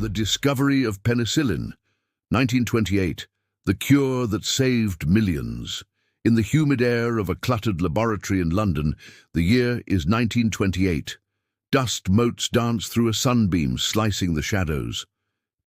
The discovery of penicillin, 1928, the cure that saved millions. In the humid air of a cluttered laboratory in London, the year is 1928. Dust motes dance through a sunbeam, slicing the shadows.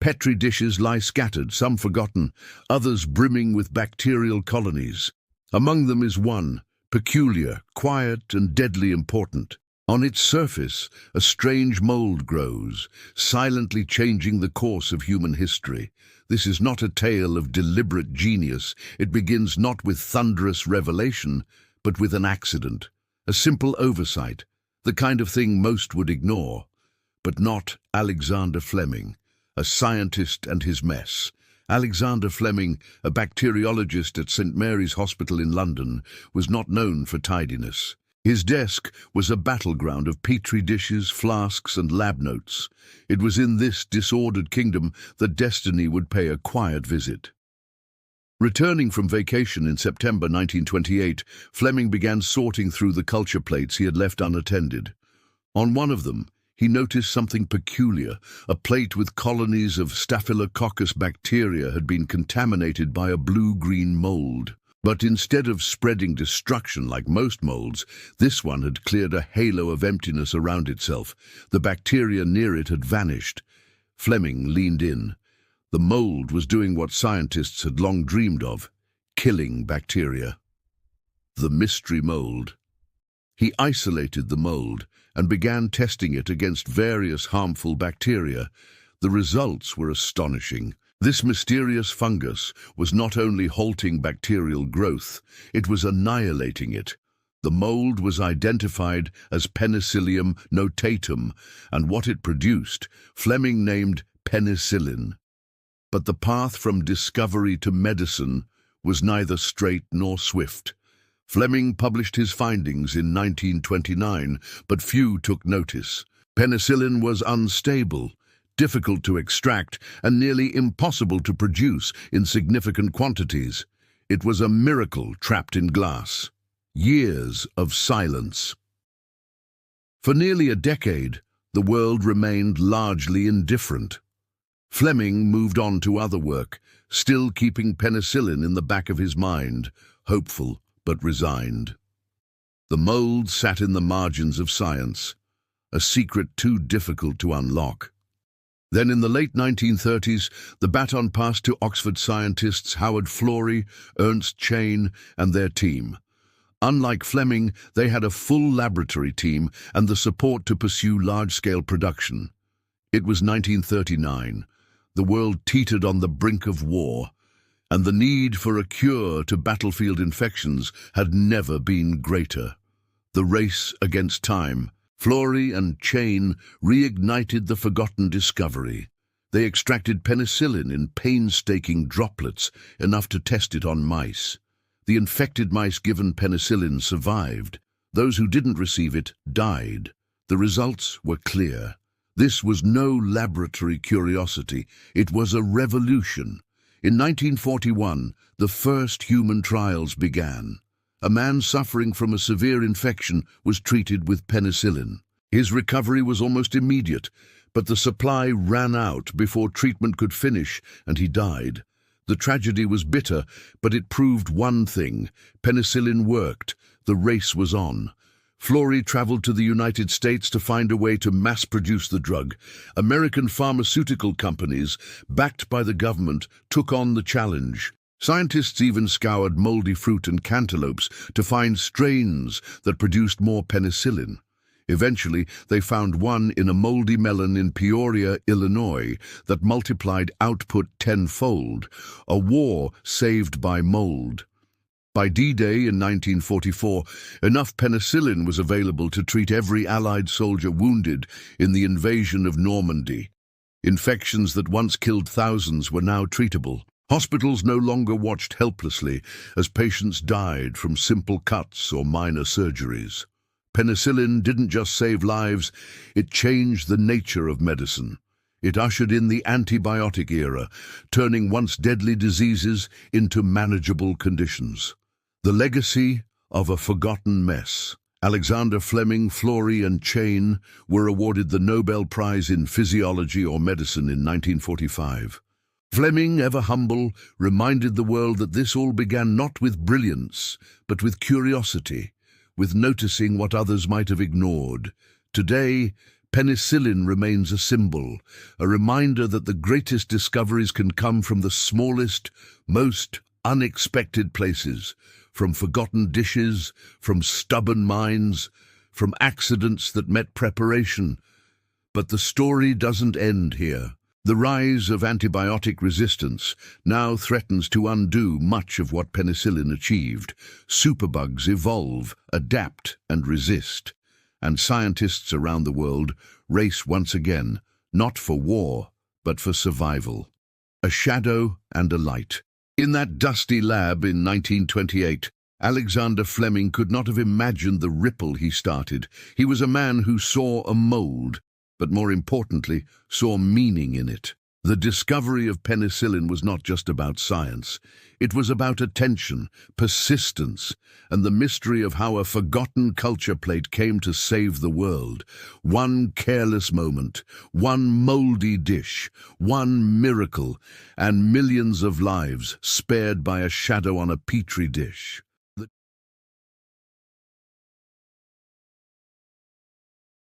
Petri dishes lie scattered, some forgotten, others brimming with bacterial colonies. Among them is one, peculiar, quiet, and deadly important. On its surface, a strange mold grows, silently changing the course of human history. This is not a tale of deliberate genius. It begins not with thunderous revelation, but with an accident, a simple oversight, the kind of thing most would ignore. But not Alexander Fleming, a scientist and his mess. Alexander Fleming, a bacteriologist at St. Mary's Hospital in London, was not known for tidiness. His desk was a battleground of petri dishes, flasks, and lab notes. It was in this disordered kingdom that destiny would pay a quiet visit. Returning from vacation in September 1928, Fleming began sorting through the culture plates he had left unattended. On one of them, he noticed something peculiar. A plate with colonies of Staphylococcus bacteria had been contaminated by a blue-green mold. But instead of spreading destruction like most molds, this one had cleared a halo of emptiness around itself. The bacteria near it had vanished. Fleming leaned in. The mold was doing what scientists had long dreamed of, killing bacteria. The mystery mold. He isolated the mold and began testing it against various harmful bacteria. The results were astonishing. This mysterious fungus was not only halting bacterial growth, it was annihilating it. The mold was identified as Penicillium notatum, and what it produced, Fleming named penicillin. But the path from discovery to medicine was neither straight nor swift. Fleming published his findings in 1929, but few took notice. Penicillin was unstable, difficult to extract, and nearly impossible to produce in significant quantities. It was a miracle trapped in glass. Years of silence. For nearly a decade, the world remained largely indifferent. Fleming moved on to other work, still keeping penicillin in the back of his mind, hopeful but resigned. The mold sat in the margins of science, a secret too difficult to unlock. Then in the late 1930s, the baton passed to Oxford scientists Howard Florey, Ernst Chain, and their team. Unlike Fleming, they had a full laboratory team and the support to pursue large-scale production. It was 1939. The world teetered on the brink of war, and the need for a cure to battlefield infections had never been greater. The race against time. Florey and Chain reignited the forgotten discovery. They extracted penicillin in painstaking droplets, enough to test it on mice. The infected mice given penicillin survived. Those who didn't receive it died. The results were clear. This was no laboratory curiosity. It was a revolution. In 1941, the first human trials began. A man suffering from a severe infection was treated with penicillin. His recovery was almost immediate, but the supply ran out before treatment could finish, and he died. The tragedy was bitter, but it proved one thing: penicillin worked. The race was on. Florey traveled to the United States to find a way to mass-produce the drug. American pharmaceutical companies, backed by the government, took on the challenge. Scientists even scoured moldy fruit and cantaloupes to find strains that produced more penicillin. Eventually, they found one in a moldy melon in Peoria, Illinois, that multiplied output tenfold, a war saved by mold. By D-Day in 1944, enough penicillin was available to treat every Allied soldier wounded in the invasion of Normandy. Infections that once killed thousands were now treatable. Hospitals no longer watched helplessly as patients died from simple cuts or minor surgeries. Penicillin didn't just save lives, it changed the nature of medicine. It ushered in the antibiotic era, turning once deadly diseases into manageable conditions. The legacy of a forgotten mess. Alexander Fleming, Florey and Chain were awarded the Nobel Prize in Physiology or Medicine in 1945. Fleming, ever humble, reminded the world that this all began not with brilliance, but with curiosity, with noticing what others might have ignored. Today, penicillin remains a symbol, a reminder that the greatest discoveries can come from the smallest, most unexpected places, from forgotten dishes, from stubborn minds, from accidents that met preparation. But the story doesn't end here. The rise of antibiotic resistance now threatens to undo much of what penicillin achieved. Superbugs evolve, adapt, and resist. And scientists around the world race once again, not for war, but for survival. A shadow and a light. In that dusty lab in 1928, Alexander Fleming could not have imagined the ripple he started. He was a man who saw a mold, but more importantly, saw meaning in it. The discovery of penicillin was not just about science. It was about attention, persistence, and the mystery of how a forgotten culture plate came to save the world. One careless moment, one moldy dish, one miracle, and millions of lives spared by a shadow on a petri dish.